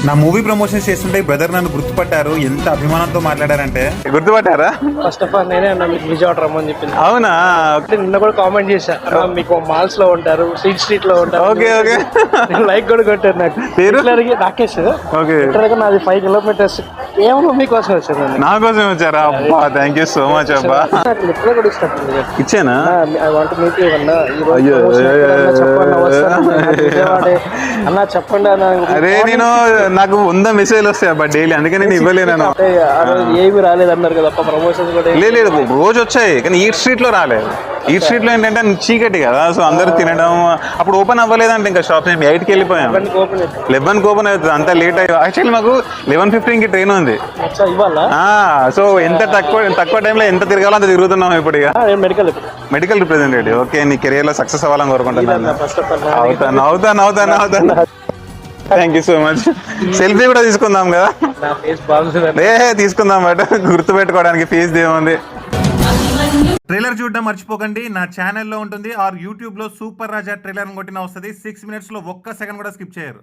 నా movie promotion చేస్తుంటే brother నన్ను గుర్తుపట్టారు. ఎంత అభిమానంతో మాట్లాడారంటే. గుర్తుపట్టారా? ఫస్ట్ ఆఫ్ ఆల్ నేనే అన్నా మీకు విజయవాడ రమ్మని చెప్పింది. అవునా? నిన్న కూడా కామెంట్ చేశా, మీకు మాల్స్ లో ఉంటారు, స్ట్రీట్ లో ఉంటారు. Okay okay. లైక్ కూడా కొట్టారు. నాకు పేరు రాకేష్. ఓకే. నాది 5 కిలోమీటర్స్ కేవలం మీకోసం వచ్చాను. నా కోసం వచ్చారా? అబ్బా థ్యాంక్ యూ సో మచ్ అబ్బా. ఎప్పుడో కూడా ఇష్టపడింది. ఇచ్చానా? ఐ వాంట్ మీట్ యు అన్నా. అయ్యో అన్నా చెప్పండి అన్న. అరే నేను నాకు 100 మెసేజ్లు వస్తాయి అబ్బా డైలీ, అందుకే నేను ఇవ్వలేను. ఏమి రాలేదన్నారు కదా ప్రమోషన్స్ కూడా. లేదు రోజు వచ్చాయి కానీ ఈట్ స్ట్రీట్ లో రాలేదు. ఈట్ స్ట్రీట్ లో ఏంటంటే చీకటి కదా, సో అందరూ తినడం. అప్పుడు ఓపెన్ అవ్వలేదంటే ఇంకా షాప్ మేము 8కి వెళ్ళిపోయాం. 11కి ఓపెన్ అవుతుంది. అంతా లేట్ అయ్యి యాక్చువల్లీ మాకు 11:15కి ట్రైన్ ఉంది. సో ఎంత తక్కువ టైంలో ఎంత తిరగాలో అంత తిరుగుతున్నాం ఇప్పుడు. ఇక మెడికల్ రిప్రజెంటేటివ్. ఓకే, నీ కెరియర్ లో సక్సెస్ అవ్వాలని కోరుకుంటున్నాను. అవుతాను. Thank you so much. Selfie కూడా తీసుకుందాం కదా? తీసుకుందాం బట్ గుర్తు పెట్టుకోవడానికి ఫేస్ ఏముంది. ట్రైలర్ చూడడం మర్చిపోకండి. నా ఛానల్లో ఉంటుంది ఆర్ యూట్యూబ్లో సూపర్ రాజా ట్రైలర్ కొట్టిన వస్తుంది. 6 minutes లో ఒక్క సెకండ్ కూడా స్కిప్ చేయరు.